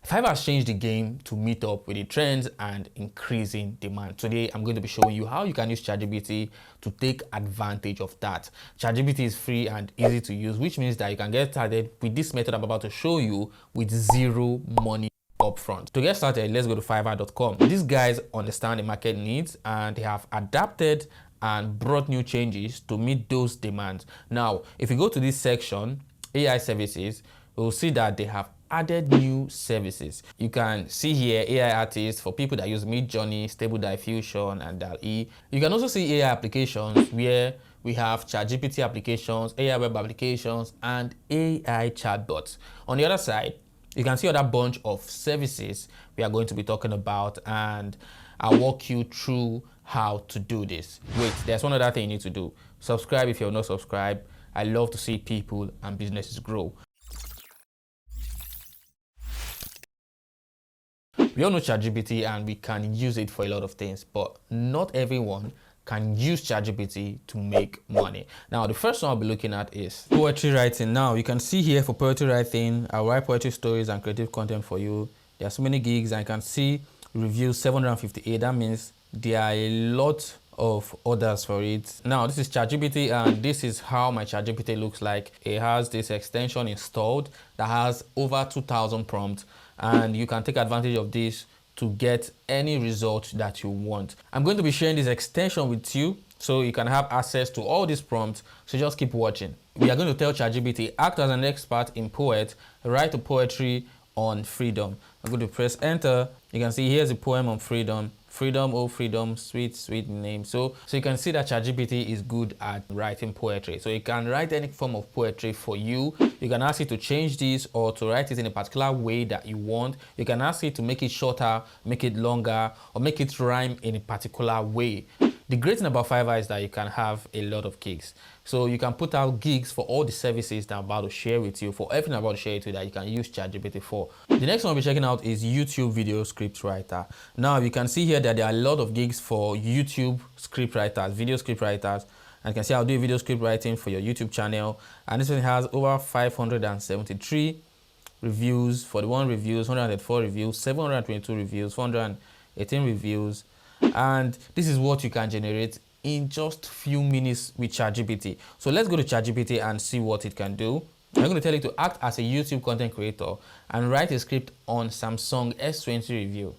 Fiverr has changed the game to meet up with the trends and increasing demand. Today, I'm going to be showing you how you can use ChatGPT to take advantage of that. ChatGPT is free and easy to use, which means that you can get started with this method I'm about to show you with zero money upfront. To get started, let's go to fiverr.com. These guys understand the market needs and they have adapted and brought new changes to meet those demands. Now, if you go to this section, AI services, you'll see that they have added new services. You can see here AI artists for people that use Midjourney, Stable Diffusion, and DALL-E. You can also see AI applications where we have ChatGPT applications, AI web applications, and AI chatbots. On the other side, you can see other bunch of services we are going to be talking about, and I'll walk you through how to do this. Wait, there's one other thing you need to do. Subscribe if you're not subscribed. I love to see people and businesses grow. We all know ChatGPT and we can use it for a lot of things, but not everyone can use ChatGPT to make money. Now, the first one I'll be looking at is poetry writing. Now, you can see here for poetry writing, I'll write poetry stories and creative content for you. There are so many gigs, and you can see reviews 758. That means there are a lot of orders for it. Now, this is ChatGPT, and this is how my ChatGPT looks like. It has this extension installed that has over 2,000 prompts, and you can take advantage of this to get any result that you want. I'm going to be sharing this extension with you so you can have access to all these prompts, so just keep watching. We are going to tell ChatGPT, act as an expert in poet, write a poetry on freedom. I'm going to press enter. You can see here's a poem on freedom. Freedom, oh freedom, sweet, sweet name. So you can see that ChatGPT is good at writing poetry. So it can write any form of poetry for you. You can ask it to change this or to write it in a particular way that you want. You can ask it to make it shorter, make it longer, or make it rhyme in a particular way. The great thing about Fiverr is that you can have a lot of gigs. So you can put out gigs for all the services that I'm about to share with you, for everything I'm about to share with you that you can use ChatGPT for. The next one we'll be checking out is YouTube video script writer. Now you can see here that there are a lot of gigs for YouTube script writers, video script writers. And you can see I'll do video script writing for your YouTube channel. And this one has over 573 reviews, 41 reviews, 104 reviews, 722 reviews, 418 reviews. And this is what you can generate in just few minutes with ChatGPT. So let's go to ChatGPT and see what it can do. I'm going to tell it to act as a YouTube content creator and write a script on Samsung S20 review.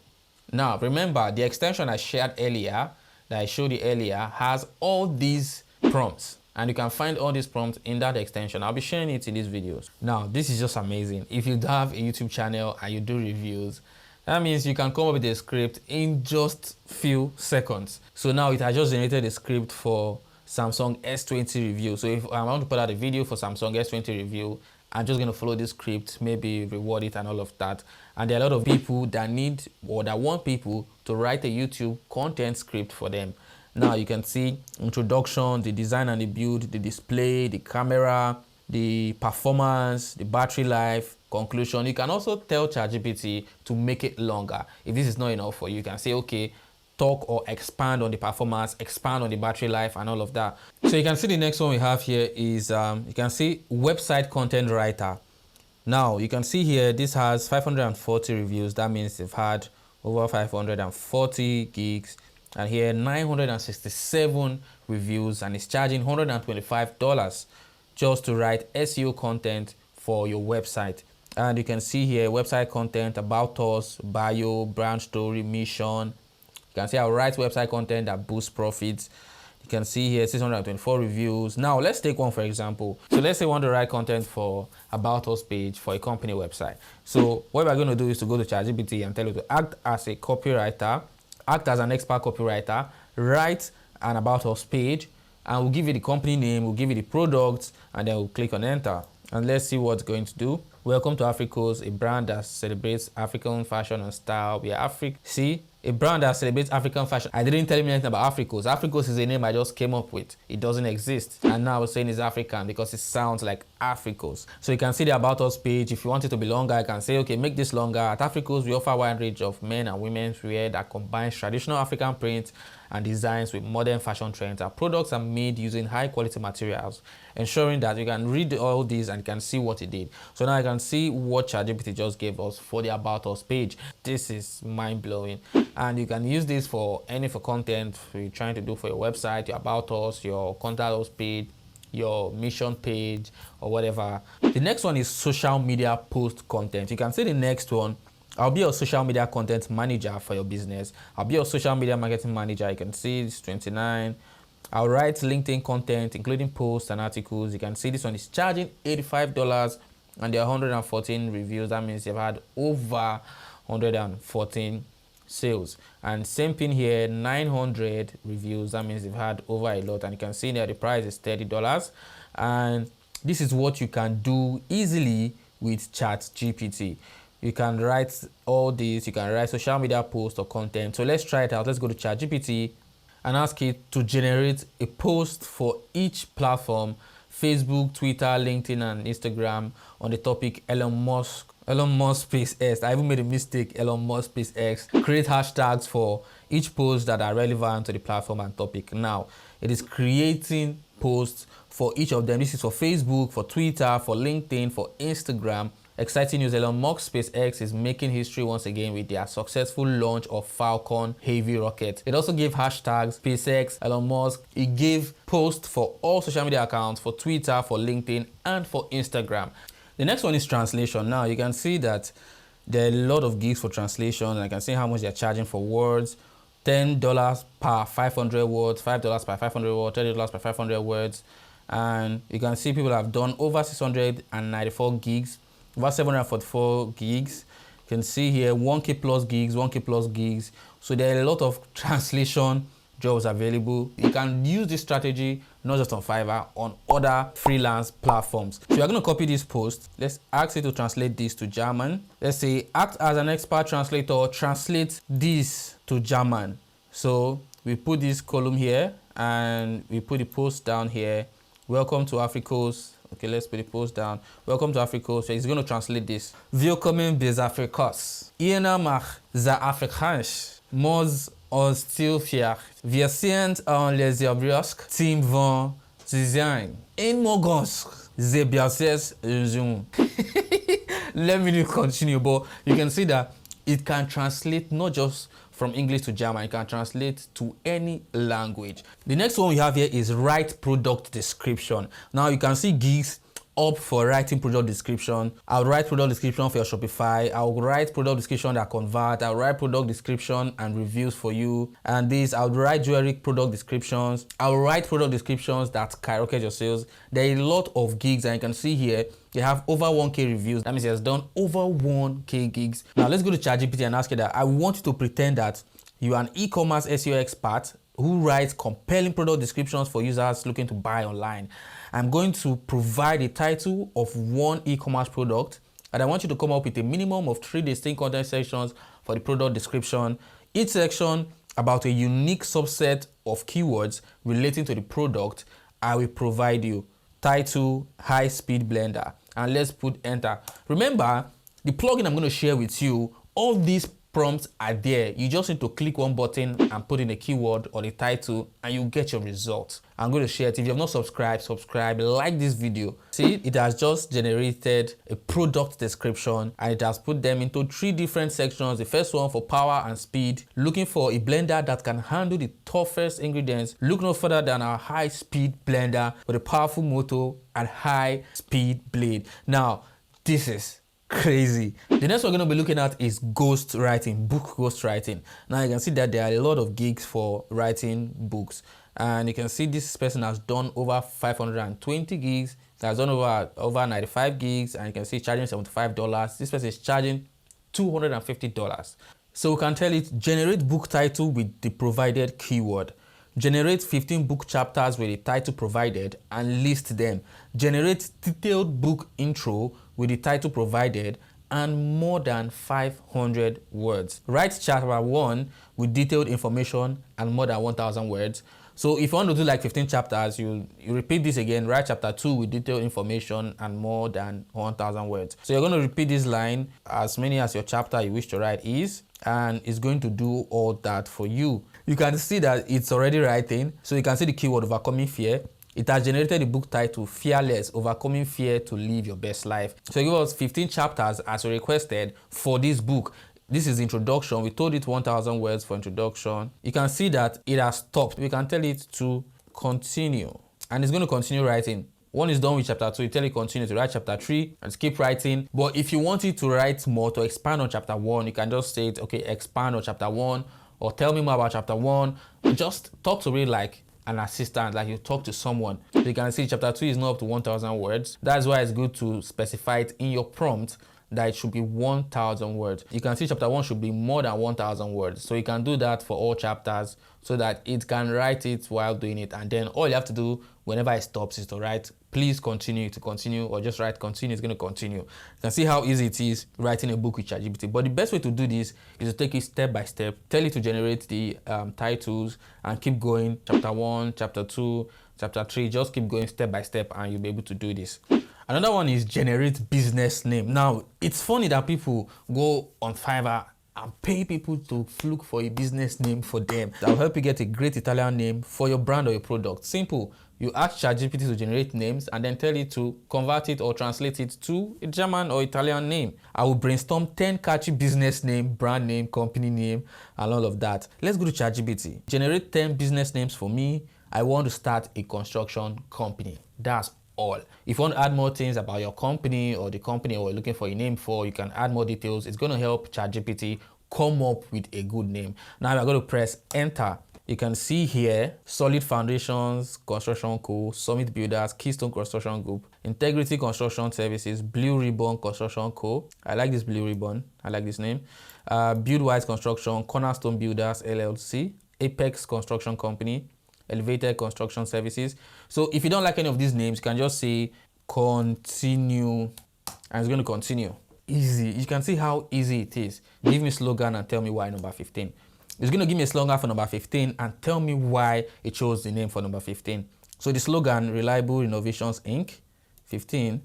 Now remember, the extension I shared earlier, that I showed you earlier, has all these prompts, and you can find all these prompts in that extension. I'll be sharing it in these videos. Now this is just amazing. If you have a YouTube channel and you do reviews, that means you can come up with a script in just few seconds. So now it has just generated a script for Samsung S20 review. So if I want to put out a video for Samsung S20 review, I'm just going to follow this script, maybe reward it and all of that. And there are a lot of people that need or that want people to write a YouTube content script for them. Now you can see introduction, the design and the build, the display, the camera, the performance, the battery life, conclusion. You can also tell ChatGPT to make it longer. If this is not enough for you, you can say, okay, talk or expand on the performance, expand on the battery life and all of that. So you can see the next one we have here is, you can see website content writer. Now you can see here, this has 540 reviews. That means they've had over 540 gigs, and here 967 reviews, and it's charging $125 just to write SEO content for your website. And you can see here website content, about us, bio, brand story, mission. You can see I'll write website content that boosts profits. You can see here 624 reviews. Now let's take one for example. So let's say we want to write content for about us page for a company website. So what we're going to do is to go to ChatGPT and tell it to act as a copywriter, act as an expert copywriter, write an about us page, and we'll give you the company name, we'll give you the products, and then we'll click on enter. And let's see what it's going to do. Welcome to Africos, a brand that celebrates African fashion and style. We are See, a brand that celebrates African fashion. I didn't tell him anything about Africos. Africos is a name I just came up with. It doesn't exist. And now I was saying it's African because it sounds like Africos. So you can see the About Us page. If you want it to be longer, I can say, okay, make this longer. At Africos, we offer a wide range of men and women's wear that combines traditional African prints and designs with modern fashion trends. Our products are made using high quality materials, ensuring that you can read all these and you can see what it did. So now I can see what ChatGPT just gave us for the About Us page. This is mind blowing, and you can use this for content you're trying to do for your website, your About Us, your Contact Us page, your mission page, or whatever. The next one is social media post content. You can see the next one. I'll be your social media content manager for your business. I'll be your social media marketing manager. You can see it's 29. I'll write LinkedIn content, including posts and articles. You can see this one is charging $85 and there are 114 reviews. That means you've had over 114 sales. And same thing here, 900 reviews. That means you've had over a lot. And you can see there the price is $30. And this is what you can do easily with ChatGPT. You can write all this, you can write social media posts or content. So let's try it out. Let's go to ChatGPT and ask it to generate a post for each platform, Facebook, Twitter, LinkedIn, and Instagram, on the topic Elon Musk SpaceX. I even made a mistake, Elon Musk SpaceX. Create hashtags for each post that are relevant to the platform and topic. Now, it is creating posts for each of them. This is for Facebook, for Twitter, for LinkedIn, for Instagram. Exciting news, Elon Musk SpaceX is making history once again with their successful launch of Falcon Heavy rocket. It also gave hashtags, SpaceX, Elon Musk. It gave posts for all social media accounts, for Twitter, for LinkedIn, and for Instagram. The next one is translation. Now you can see that there are a lot of gigs for translation, and I can see how much they're charging for words. $10 per 500 words, $5 per 500 words, $30 per 500 words. And you can see people have done over 694 gigs. Over 744 gigs. You can see here 1K plus gigs, 1K plus gigs. So there are a lot of translation jobs available. You can use this strategy not just on Fiverr, on other freelance platforms. So you're going to copy this post. Let's ask it to translate this to German. Let's say, act as an expert translator, translate this to German. So we put this column here and we put the post down here. Welcome to Africos. Okay, let's put the post down. Welcome to Africos. So he's going to translate this. Willkommen bij Africos. Hier mag ze Afrikaans. Moz ons stilfjacht. Wir sind aan les Jabriosk. Team van design. In Mogons. Ze biases zoom. Let me continue, but you can see that it can translate not just from English to German, it can translate to any language. The next one we have here is write product description. Now you can see gigs up for writing product description. I'll write product description for your Shopify. I'll write product description that convert. I'll write product description and reviews for you. And this, I'll write jewelry product descriptions. I'll write product descriptions that skyrocket your sales. There are a lot of gigs, and you can see here, they have over 1K reviews. That means he has done over 1K gigs. Now let's go to ChatGPT and ask you that I want you to pretend that you are an e-commerce SEO expert who writes compelling product descriptions for users looking to buy online. I'm going to provide a title of one e-commerce product, and I want you to come up with a minimum of 3 distinct content sections for the product description. Each section about a unique subset of keywords relating to the product. I will provide you title, high speed blender, and let's put enter. Remember, the plugin I'm going to share with you, all these prompts are there. You just need to click one button and put in a keyword or the title and you get your results. I'm going to share it. If you have not subscribed, subscribe, like this video. See, it has just generated a product description and it has put them into 3 different sections. The first one for power and speed, looking for a blender that can handle the toughest ingredients. Look no further than our high speed blender with a powerful motor and high speed blade. Now, this is crazy. The next we're going to be looking at is ghostwriting, book ghostwriting. Now you can see that there are a lot of gigs for writing books, and you can see this person has done over 520 gigs, has done over 95 gigs, and you can see charging $75. This person is charging $250. So we can tell it, generate book title with the provided keyword. Generate 15 book chapters with the title provided and list them. Generate detailed book intro with the title provided and more than 500 words. Write chapter 1 with detailed information and more than 1,000 words. So if you want to do like 15 chapters, you repeat this again. Write chapter 2 with detailed information and more than 1,000 words. So you're going to repeat this line as many as your chapter you wish to write is, and it's going to do all that for you. You can see that it's already writing. So you can see the keyword overcoming fear. It has generated the book title Fearless, Overcoming Fear to Live Your Best Life. So it gave us 15 chapters as requested for this book. This is introduction. We told it 1,000 words for introduction. You can see that it has stopped. We can tell it to continue, and it's going to continue writing. When it's done with chapter 2, you tell it continue to write chapter 3 and keep writing. But if you want it to write more, to expand on chapter 1, you can just say it, okay, expand on chapter 1, or tell me more about chapter 1. Just talk to it like an assistant, like you talk to someone. So you can see chapter 2 is not up to 1,000 words. That's why it's good to specify it in your prompt that it should be 1,000 words. You can see chapter 1 should be more than 1,000 words. So you can do that for all chapters so that it can write it while doing it. And then all you have to do whenever it stops is to write, please continue, to continue, or just write continue, it's going to continue. You can see how easy it is writing a book with ChatGPT. But the best way to do this is to take it step by step, tell it to generate the titles and keep going. Chapter 1, chapter 2, chapter 3, just keep going step by step and you'll be able to do this. Another one is generate business name. Now, it's funny that people go on Fiverr and pay people to look for a business name for them. That will help you get a great Italian name for your brand or your product. Simple. You ask ChatGPT to generate names and then tell it to convert it or translate it to a German or Italian name. I will brainstorm 10 catchy business name, brand name, company name, and all of that. Let's go to ChatGPT. Generate 10 business names for me. I want to start a construction company. That's all. If you want to add more things about your company or the company or you're looking for a name for, you can add more details. It's going to help ChatGPT come up with a good name. Now we're going to press enter. You can see here Solid Foundations Construction Co., Summit Builders, Keystone Construction Group, Integrity Construction Services, Blue Ribbon Construction Co. I like this Blue Ribbon. I like this name. Buildwise Construction, Cornerstone Builders LLC, Apex Construction Company, Elevated Construction Services. So if you don't like any of these names, you can just say continue and it's going to continue. Easy. You can see how easy it is. Give me slogan and tell me why number 15. It's going to give me a slogan for number 15 and tell me why it chose the name for number 15. So the slogan, Reliable Innovations Inc. 15,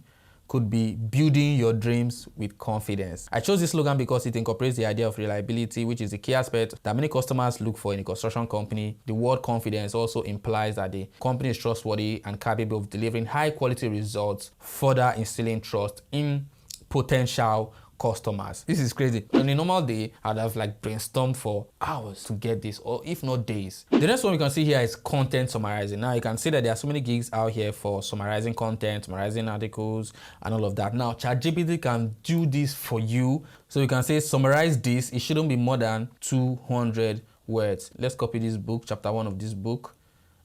could be building your dreams with confidence. I chose this slogan because it incorporates the idea of reliability, which is the key aspect that many customers look for in a construction company. The word confidence also implies that the company is trustworthy and capable of delivering high quality results, further instilling trust in potential customers. This is crazy. On a normal day, I'd have like brainstormed for hours to get this, or if not days. The next one we can see here is content summarizing. Now you can see that there are so many gigs out here for summarizing content, summarizing articles, and all of that. Now ChatGPT can do this for you. So you can say summarize this. It shouldn't be more than 200 words. Let's copy this book, chapter 1 of this book,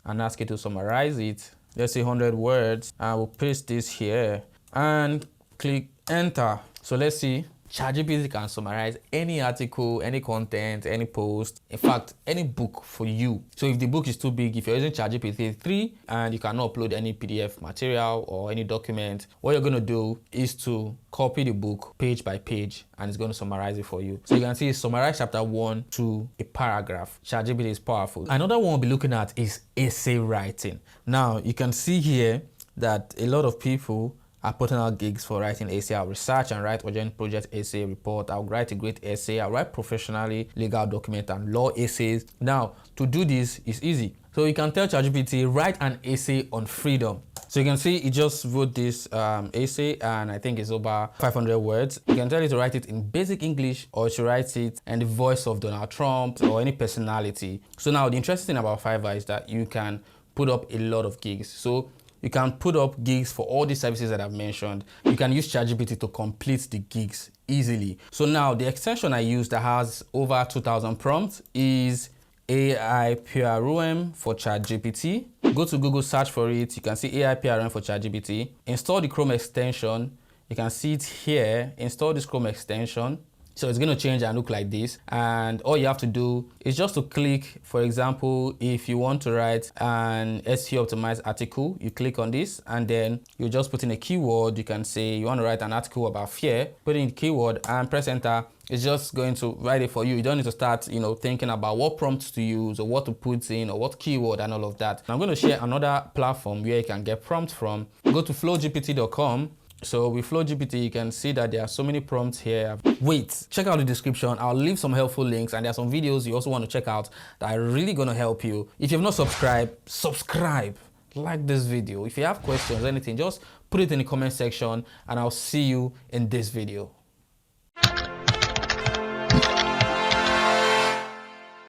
and ask it to summarize it. Let's say 100 words. I will paste this here and click enter. So let's see, ChatGPT can summarize any article, any content, any post, in fact, any book for you. So if the book is too big, if you're using ChatGPT 3 and you cannot upload any PDF material or any document, what you're going to do is to copy the book page by page and it's going to summarize it for you. So you can see summarize chapter 1 to a paragraph. ChatGPT is powerful. Another one we'll be looking at is essay writing. Now you can see here that a lot of people are putting out gigs for writing essay. I'll research and write urgent project essay report. I'll write a great essay. I'll write professionally legal document and law essays. Now, to do this is easy. So you can tell ChatGPT, write an essay on freedom. So you can see it just wrote this essay and I think it's over 500 words. You can tell it to write it in basic English or to write it in the voice of Donald Trump or any personality. So now the interesting thing about Fiverr is that you can put up a lot of gigs. So you can put up gigs for all these services that I've mentioned. You can use ChatGPT to complete the gigs easily. So now the extension I use that has over 2,000 prompts is AI PROM for ChatGPT. Go to Google, search for it. You can see AI PROM for ChatGPT. Install the Chrome extension. You can see it here. Install this Chrome extension. So it's going to change and look like this. And all you have to do is just to click, for example, if you want to write an SEO optimized article, you click on this and then you just put in a keyword. You can say you want to write an article about fear, put in the keyword and press enter. It's just going to write it for you. You don't need to start, thinking about what prompts to use or what to put in or what keyword and all of that. I'm going to share another platform where you can get prompts from. Go to flowgpt.com. So with FlowGPT, you can see that there are so many prompts here. Wait, check out the description. I'll leave some helpful links, and there are some videos you also want to check out that are really going to help you. If you've not subscribed, subscribe. Like this video. If you have questions or anything, just put it in the comment section, and I'll see you in this video.